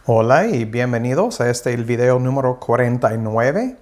Hola y bienvenidos a el video número 49.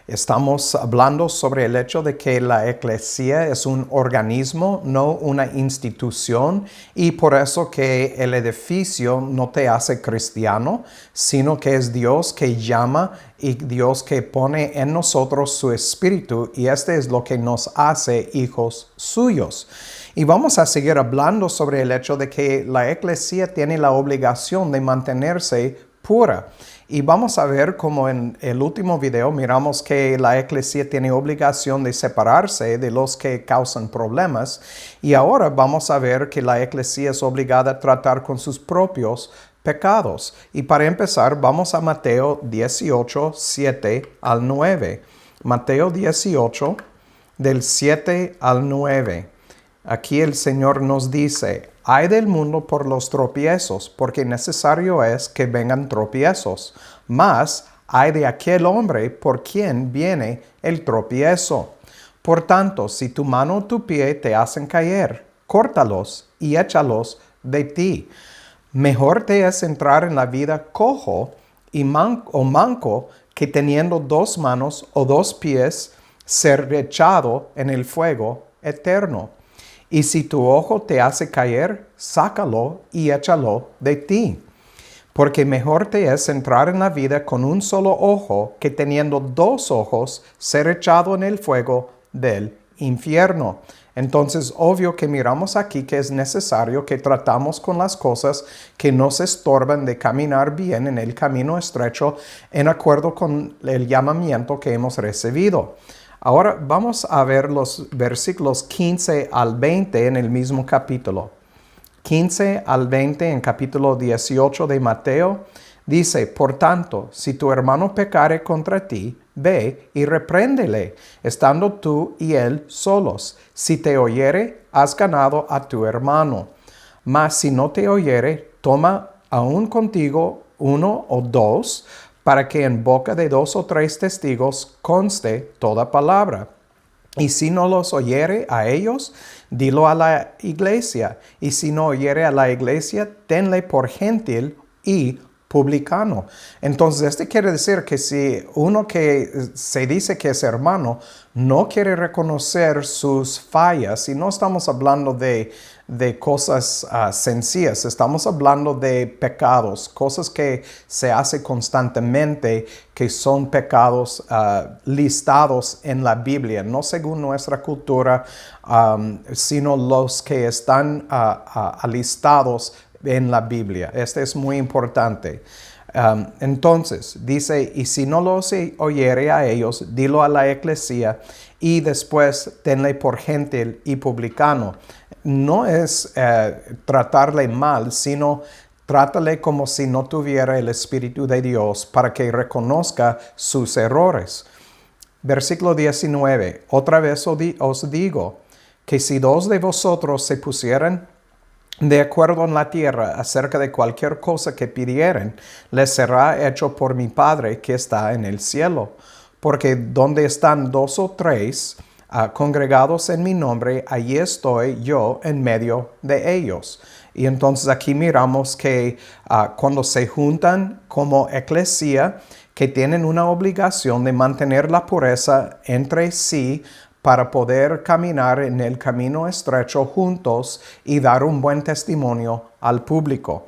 Estamos hablando sobre el hecho de que la Iglesia es un organismo, no una institución, y por eso que el edificio no te hace cristiano, sino que es Dios que llama y Dios que pone en nosotros su espíritu, y este es lo que nos hace hijos suyos. Y vamos a seguir hablando sobre el hecho de que la Iglesia tiene la obligación de mantenerse pura. Y vamos a ver cómo en el último video miramos que la Iglesia tiene obligación de separarse de los que causan problemas. Y ahora vamos a ver que la Iglesia es obligada a tratar con sus propios pecados. Y para empezar, vamos a Mateo 18, 7 al 9. Mateo 18, del 7 al 9. Aquí el Señor nos dice: ay del mundo por los tropiezos, porque necesario es que vengan tropiezos. Mas ay de aquel hombre por quien viene el tropiezo. Por tanto, si tu mano o tu pie te hacen caer, córtalos y échalos de ti. Mejor te es entrar en la vida cojo y manco que teniendo dos manos o dos pies ser echado en el fuego eterno. Y si tu ojo te hace caer, sácalo y échalo de ti. Porque mejor te es entrar en la vida con un solo ojo que teniendo dos ojos ser echado en el fuego del infierno. Entonces, obvio que miramos aquí que es necesario que tratamos con las cosas que nos estorban de caminar bien en el camino estrecho en acuerdo con el llamamiento que hemos recibido. Ahora vamos a ver los versículos 15 al 20 en el mismo capítulo. 15 al 20 en capítulo 18 de Mateo dice: por tanto, si tu hermano pecare contra ti, ve y repréndele, estando tú y él solos. Si te oyere, has ganado a tu hermano. Mas si no te oyere, toma aún contigo uno o dos, para que en boca de dos o tres testigos conste toda palabra. Y si no los oyere a ellos, dilo a la iglesia. Y si no oyere a la iglesia, tenle por gentil y publicano. Entonces, quiere decir que si uno que se dice que es hermano no quiere reconocer sus fallas, y no estamos hablando de cosas sencillas, estamos hablando de pecados, cosas que se hacen constantemente, que son pecados listados en la Biblia, no según nuestra cultura, sino los que están listados en la Biblia. Este es muy importante. Entonces, dice: y si no los oyere a ellos, dilo a la iglesia, y después tenle por gentil y publicano. No es tratarle mal, sino trátale como si no tuviera el Espíritu de Dios, para que reconozca sus errores. Versículo 19. Otra vez os digo, que si dos de vosotros se pusieran de acuerdo en la tierra acerca de cualquier cosa que pidieren, les será hecho por mi Padre que está en el cielo. Porque donde están dos o tres congregados en mi nombre, allí estoy yo en medio de ellos. Y entonces aquí miramos que cuando se juntan como iglesia, que tienen una obligación de mantener la pureza entre sí, para poder caminar en el camino estrecho juntos y dar un buen testimonio al público.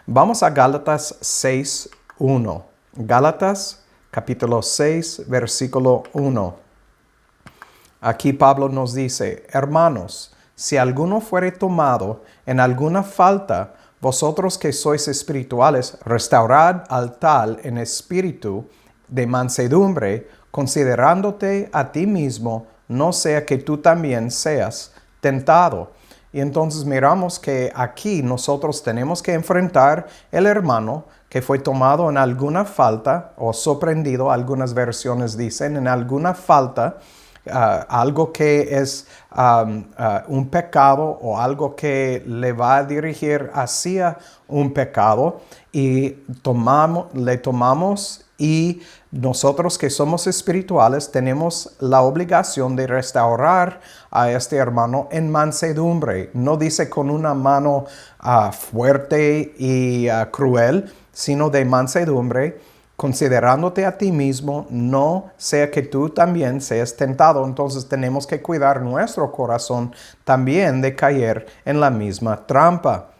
Vamos a Gálatas 6:1. Gálatas capítulo 6, versículo 1. Aquí Pablo nos dice: hermanos, si alguno fuere tomado en alguna falta, vosotros que sois espirituales, restaurad al tal en espíritu de mansedumbre, considerándote a ti mismo, no sea que tú también seas tentado. Y entonces miramos que aquí nosotros tenemos que enfrentar el hermano que fue tomado en alguna falta o sorprendido, algunas versiones dicen, en alguna falta, algo que es un pecado o algo que le va a dirigir hacia un pecado y le tomamos y nosotros que somos espirituales tenemos la obligación de restaurar a este hermano en mansedumbre. No dice con una mano fuerte y cruel, sino de mansedumbre, considerándote a ti mismo, no sea que tú también seas tentado. Entonces tenemos que cuidar nuestro corazón también de caer en la misma trampa.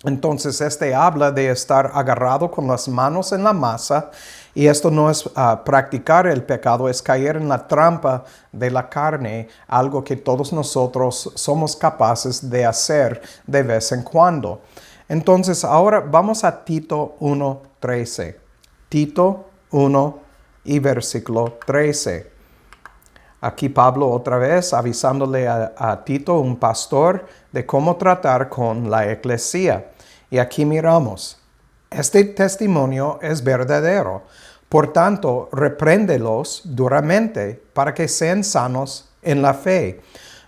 Entonces habla de estar agarrado con las manos en la masa, y esto no es practicar el pecado, es caer en la trampa de la carne, algo que todos nosotros somos capaces de hacer de vez en cuando. Entonces ahora vamos a Tito 1:13. Tito 1 y versículo 13. Aquí Pablo otra vez avisándole a Tito, un pastor, de cómo tratar con la eclesía. Y aquí miramos, este testimonio es verdadero. Por tanto, repréndelos duramente para que sean sanos en la fe,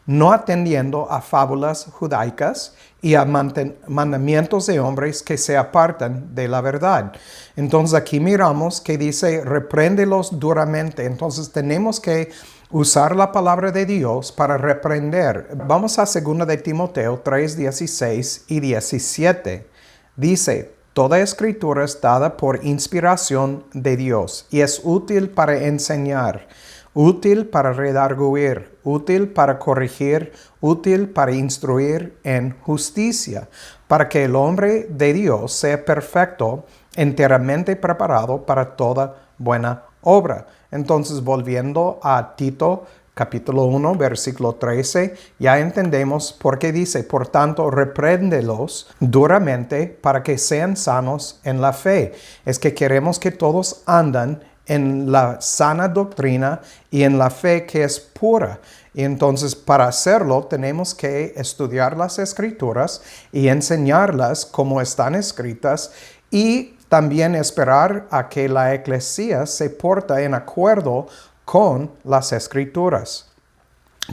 no atendiendo a fábulas judaicas y a mandamientos de hombres que se apartan de la verdad. Entonces aquí miramos que dice, repréndelos duramente. Entonces tenemos que usar la palabra de Dios para reprender. Vamos a 2 de Timoteo 3:16 y 17. Dice, toda escritura es dada por inspiración de Dios y es útil para enseñar, útil para redarguir, útil para corregir, útil para instruir en justicia, para que el hombre de Dios sea perfecto, enteramente preparado para toda buena obra. Entonces, volviendo a Tito, capítulo 1, versículo 13, ya entendemos por qué dice, por tanto, repréndelos duramente para que sean sanos en la fe. Es que queremos que todos andan en la sana doctrina y en la fe que es pura. Y entonces, para hacerlo, tenemos que estudiar las Escrituras y enseñarlas como están escritas, y también esperar a que la eclesía se porte en acuerdo con las Escrituras.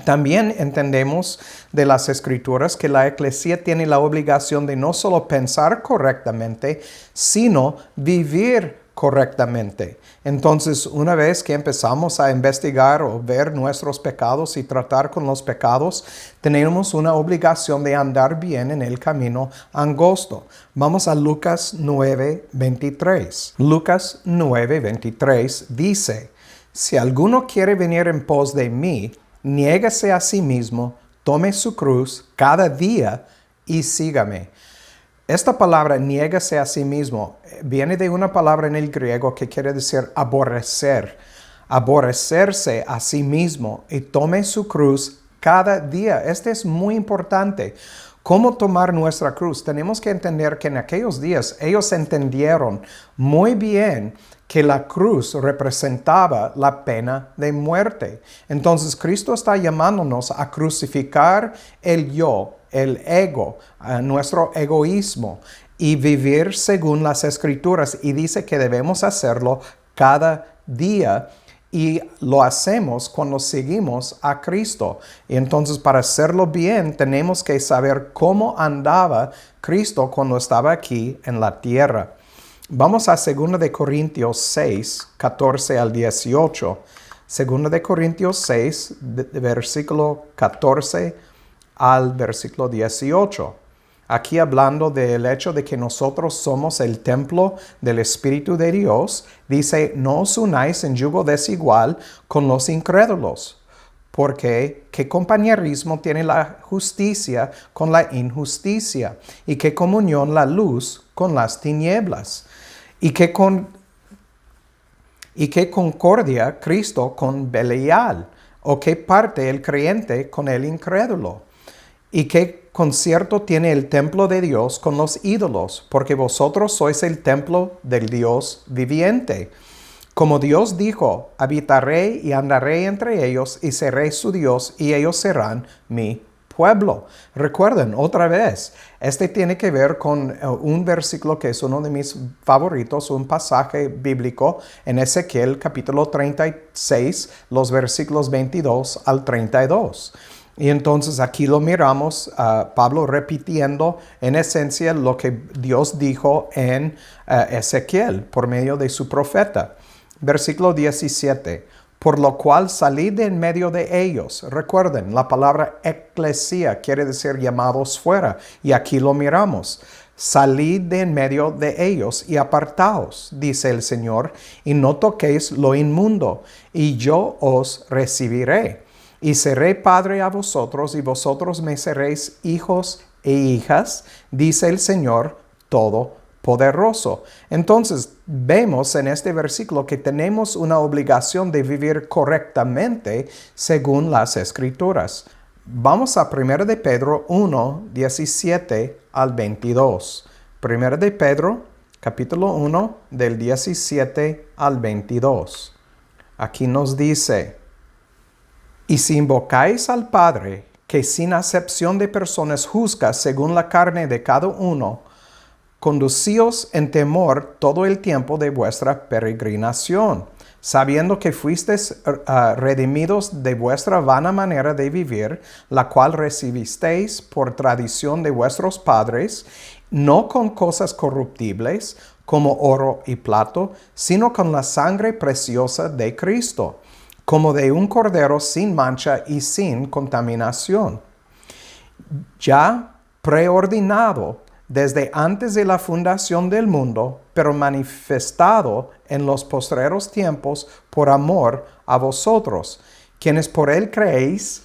También entendemos de las Escrituras que la eclesía tiene la obligación de no solo pensar correctamente, sino vivir correctamente. Entonces, una vez que empezamos a investigar o ver nuestros pecados y tratar con los pecados, tenemos una obligación de andar bien en el camino angosto. Vamos a Lucas 9:23. Lucas 9:23 dice, si alguno quiere venir en pos de mí, niéguese a sí mismo, tome su cruz cada día y sígame. Esta palabra, niégase a sí mismo, viene de una palabra en el griego que quiere decir aborrecer. Aborrecerse a sí mismo y tome su cruz cada día. Este es muy importante. ¿Cómo tomar nuestra cruz? Tenemos que entender que en aquellos días ellos entendieron muy bien que la cruz representaba la pena de muerte. Entonces Cristo está llamándonos a crucificar el yo, el ego, nuestro egoísmo, y vivir según las Escrituras. Y dice que debemos hacerlo cada día, y lo hacemos cuando seguimos a Cristo. Y entonces, para hacerlo bien, tenemos que saber cómo andaba Cristo cuando estaba aquí en la tierra. Vamos a 2 de Corintios 6, 14 al 18. 2 de Corintios 6, versículo 14 al versículo 18. Aquí hablando del hecho de que nosotros somos el templo del Espíritu de Dios, dice, no os unáis en yugo desigual con los incrédulos, porque ¿qué compañerismo tiene la justicia con la injusticia? ¿Y qué comunión la luz con las tinieblas? ¿Y qué concordia Cristo con Belial? ¿O qué parte el creyente con el incrédulo? ¿Y qué concierto tiene el templo de Dios con los ídolos? Porque vosotros sois el templo del Dios viviente. Como Dios dijo, habitaré y andaré entre ellos y seré su Dios y ellos serán mi pueblo. Recuerden, otra vez, este tiene que ver con un versículo que es uno de mis favoritos, un pasaje bíblico en Ezequiel capítulo 36, los versículos 22 al 32. Y entonces aquí lo miramos, Pablo repitiendo en esencia lo que Dios dijo en Ezequiel por medio de su profeta. Versículo 17. Por lo cual salid de en medio de ellos. Recuerden, la palabra eclesia quiere decir llamados fuera. Y aquí lo miramos. Salid de en medio de ellos y apartaos, dice el Señor, y no toquéis lo inmundo, y yo os recibiré. Y seré padre a vosotros, y vosotros me seréis hijos e hijas, dice el Señor Todopoderoso. Entonces, vemos en este versículo que tenemos una obligación de vivir correctamente según las Escrituras. Vamos a 1 de Pedro 1, 17 al 22. 1 de Pedro, capítulo 1, del 17 al 22. Aquí nos dice: y si invocáis al Padre, que sin acepción de personas juzga según la carne de cada uno, conducíos en temor todo el tiempo de vuestra peregrinación, sabiendo que fuisteis redimidos de vuestra vana manera de vivir, la cual recibisteis por tradición de vuestros padres, no con cosas corruptibles, como oro y plata, sino con la sangre preciosa de Cristo, como de un cordero sin mancha y sin contaminación, ya preordinado desde antes de la fundación del mundo, pero manifestado en los postreros tiempos por amor a vosotros, quienes por él creéis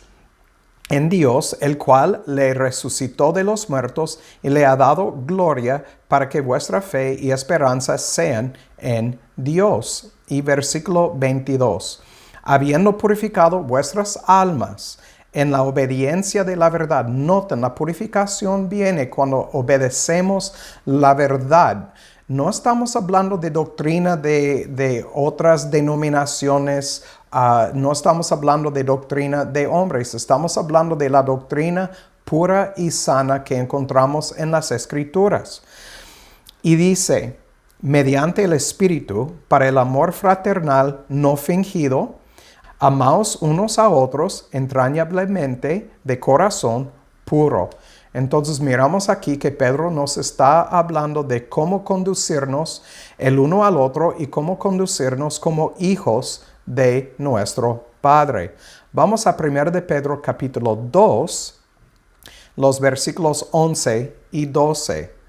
en Dios, el cual le resucitó de los muertos y le ha dado gloria, para que vuestra fe y esperanza sean en Dios. Y versículo 22. Habiendo purificado vuestras almas en la obediencia de la verdad. Noten, la purificación viene cuando obedecemos la verdad. No estamos hablando de doctrina de otras denominaciones, no estamos hablando de doctrina de hombres, estamos hablando de la doctrina pura y sana que encontramos en las Escrituras. Y dice, mediante el Espíritu, para el amor fraternal no fingido, amaos unos a otros entrañablemente de corazón puro. Entonces miramos aquí que Pedro nos está hablando de cómo conducirnos el uno al otro y cómo conducirnos como hijos de nuestro Padre. Vamos a 1 de Pedro capítulo 2, los versículos 11 y 12.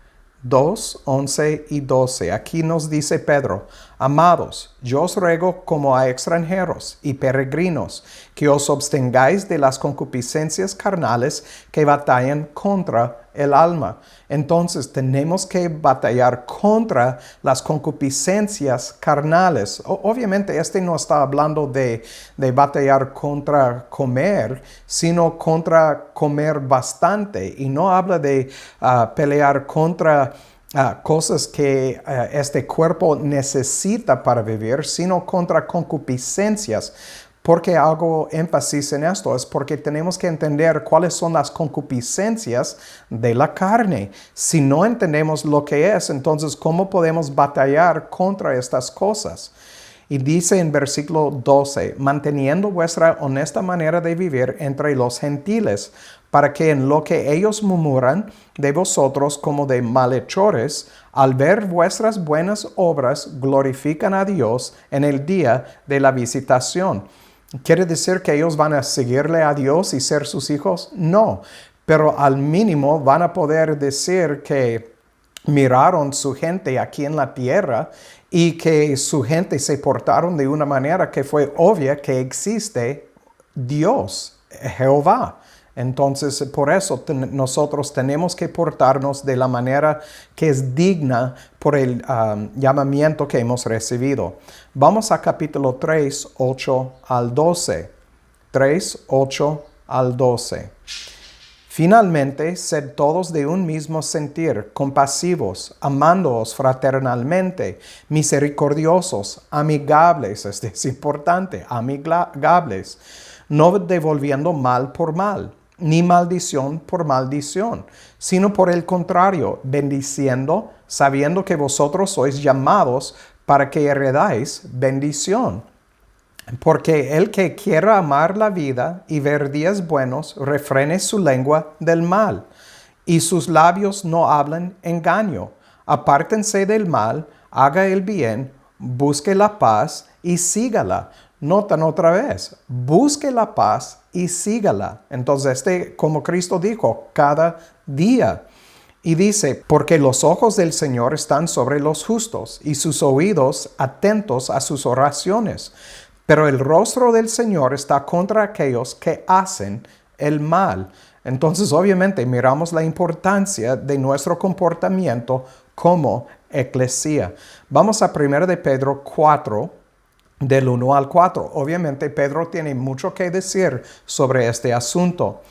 2, 11 y 12. Aquí nos dice Pedro: amados, yo os ruego como a extranjeros y peregrinos, que os abstengáis de las concupiscencias carnales que batallan contra el alma. Entonces tenemos que batallar contra las concupiscencias carnales. Obviamente no está hablando de batallar contra comer, sino contra comer bastante. Y no habla de pelear contra cosas que este cuerpo necesita para vivir, sino contra concupiscencias. ¿Por qué hago énfasis en esto? Es porque tenemos que entender cuáles son las concupiscencias de la carne. Si no entendemos lo que es, entonces ¿cómo podemos batallar contra estas cosas? Y dice en versículo 12, manteniendo vuestra honesta manera de vivir entre los gentiles, para que en lo que ellos murmuran de vosotros como de malhechores, al ver vuestras buenas obras, glorifican a Dios en el día de la visitación. ¿Quiere decir que ellos van a seguirle a Dios y ser sus hijos? No, pero al mínimo van a poder decir que miraron su gente aquí en la tierra y que su gente se portaron de una manera que fue obvia que existe Dios, Jehová. Entonces, por eso nosotros tenemos que portarnos de la manera que es digna por el llamamiento que hemos recibido. Vamos a capítulo 3, 8 al 12. 3, 8 al 12. Finalmente, sed todos de un mismo sentir, compasivos, amándoos fraternalmente, misericordiosos, amigables, esto es importante, amigables, no devolviendo mal por mal, ni maldición por maldición, sino por el contrario, bendiciendo, sabiendo que vosotros sois llamados para que heredáis bendición. Porque el que quiera amar la vida y ver días buenos, refrene su lengua del mal, y sus labios no hablen engaño. Apártense del mal, haga el bien, busque la paz y sígala. Notan otra vez, busque la paz y sígala. Entonces, como Cristo dijo, cada día. Y dice, porque los ojos del Señor están sobre los justos y sus oídos atentos a sus oraciones. Pero el rostro del Señor está contra aquellos que hacen el mal. Entonces, obviamente, miramos la importancia de nuestro comportamiento como eclesía. Vamos a 1 de Pedro 4, del 1 al 4. Obviamente, Pedro tiene mucho que decir sobre este asunto.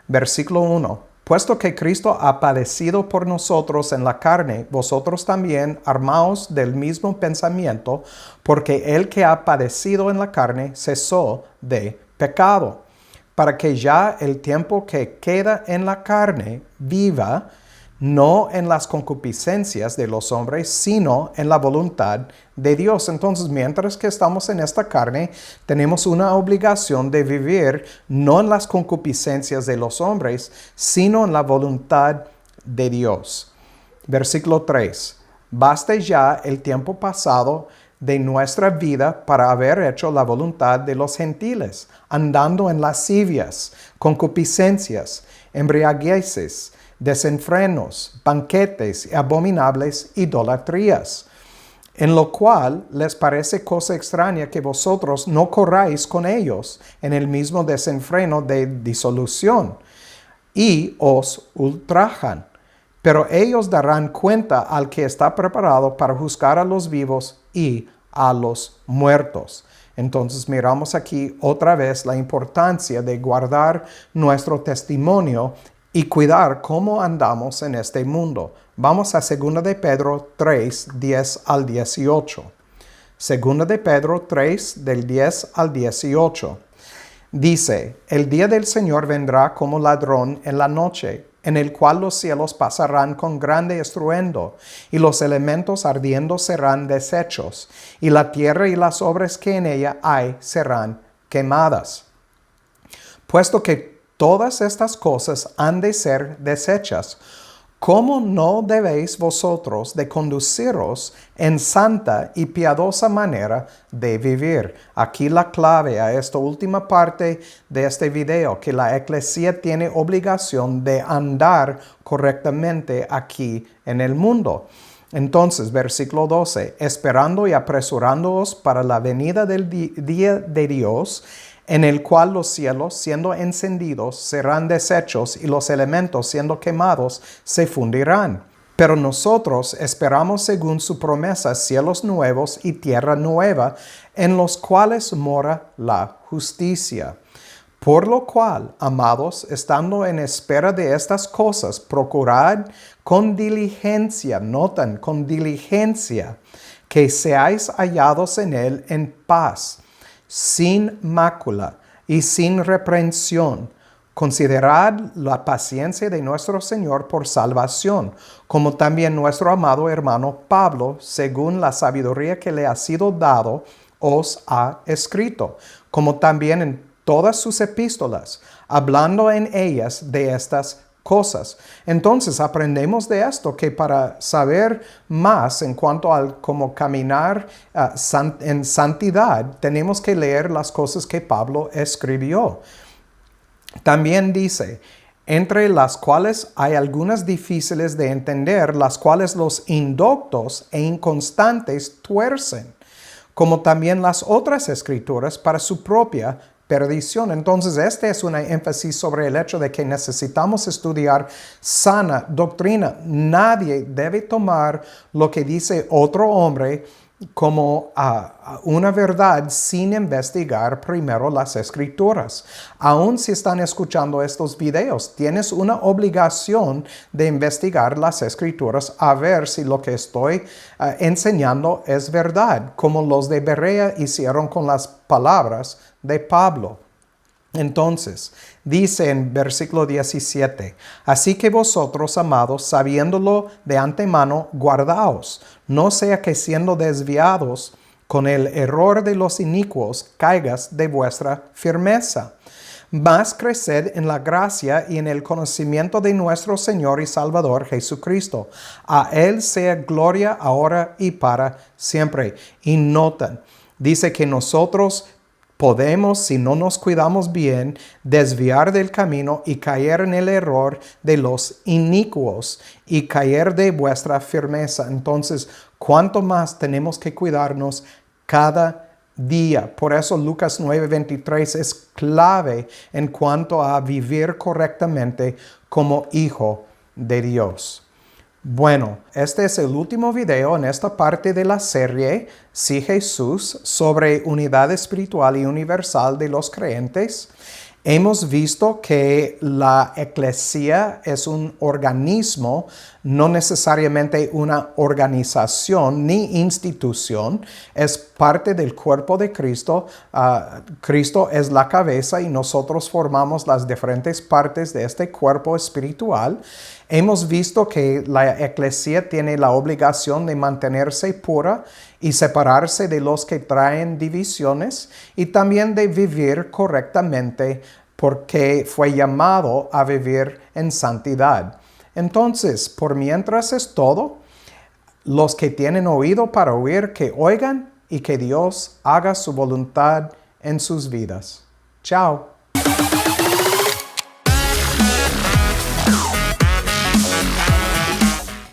Versículo 1. Puesto que Cristo ha padecido por nosotros en la carne, vosotros también armaos del mismo pensamiento, porque el que ha padecido en la carne cesó de pecado, para que ya el tiempo que queda en la carne viva, no en las concupiscencias de los hombres, sino en la voluntad de Dios. Entonces, mientras que estamos en esta carne, tenemos una obligación de vivir no en las concupiscencias de los hombres, sino en la voluntad de Dios. Versículo 3. Baste ya el tiempo pasado de nuestra vida para haber hecho la voluntad de los gentiles, andando en lascivias, concupiscencias, embriagueces, desenfrenos, banquetes y abominables idolatrías, en lo cual les parece cosa extraña que vosotros no corráis con ellos en el mismo desenfreno de disolución, y os ultrajan. Pero ellos darán cuenta al que está preparado para juzgar a los vivos y a los muertos. Entonces miramos aquí otra vez la importancia de guardar nuestro testimonio y cuidar cómo andamos en este mundo. Vamos a 2 de Pedro 3, 10 al 18. 2 de Pedro 3, del 10 al 18. Dice, el día del Señor vendrá como ladrón en la noche, en el cual los cielos pasarán con grande estruendo, y los elementos ardiendo serán deshechos, y la tierra y las obras que en ella hay serán quemadas. Puesto que todas estas cosas han de ser deshechas, ¿cómo no debéis vosotros de conduciros en santa y piadosa manera de vivir? Aquí la clave a esta última parte de este video, que la eclesía tiene obligación de andar correctamente aquí en el mundo. Entonces, versículo 12, esperando y apresurándoos para la venida del día de Dios, en el cual los cielos, siendo encendidos, serán deshechos y los elementos, siendo quemados, se fundirán. Pero nosotros esperamos según su promesa cielos nuevos y tierra nueva, en los cuales mora la justicia. Por lo cual, amados, estando en espera de estas cosas, procurad con diligencia, notan, con diligencia, que seáis hallados en él en paz, sin mácula y sin reprensión. Considerad la paciencia de nuestro Señor por salvación, como también nuestro amado hermano Pablo, según la sabiduría que le ha sido dado, os ha escrito, como también en todas sus epístolas, hablando en ellas de estas cosas. Entonces aprendemos de esto que para saber más en cuanto a cómo caminar en santidad, tenemos que leer las cosas que Pablo escribió. También dice, entre las cuales hay algunas difíciles de entender, las cuales los indoctos e inconstantes tuercen, como también las otras escrituras para su propia perdición. Entonces, este es un énfasis sobre el hecho de que necesitamos estudiar sana doctrina. Nadie debe tomar lo que dice otro hombre como una verdad sin investigar primero las escrituras. Aun si están escuchando estos videos, tienes una obligación de investigar las escrituras a ver si lo que estoy enseñando es verdad, como los de Berea hicieron con las palabras de Pablo. Entonces, dice en versículo 17, así que vosotros, amados, sabiéndolo de antemano, guardaos, no sea que siendo desviados con el error de los inicuos, caigas de vuestra firmeza. Mas creced en la gracia y en el conocimiento de nuestro Señor y Salvador Jesucristo. A Él sea gloria ahora y para siempre. Y notan, dice que nosotros podemos, si no nos cuidamos bien, desviar del camino y caer en el error de los inicuos y caer de vuestra firmeza. Entonces, ¿cuánto más tenemos que cuidarnos cada día? Por eso Lucas 9:23 es clave en cuanto a vivir correctamente como hijo de Dios. Bueno, este es el último video en esta parte de la serie Sí Jesús sobre unidad espiritual y universal de los creyentes. Hemos visto que la eclesia es un organismo, no necesariamente una organización ni institución. Es parte del cuerpo de Cristo. Cristo es la cabeza y nosotros formamos las diferentes partes de este cuerpo espiritual. Hemos visto que la eclesia tiene la obligación de mantenerse pura y separarse de los que traen divisiones y también de vivir correctamente porque fue llamado a vivir en santidad. Entonces, por mientras es todo, los que tienen oído para oír, que oigan y que Dios haga su voluntad en sus vidas. Chao.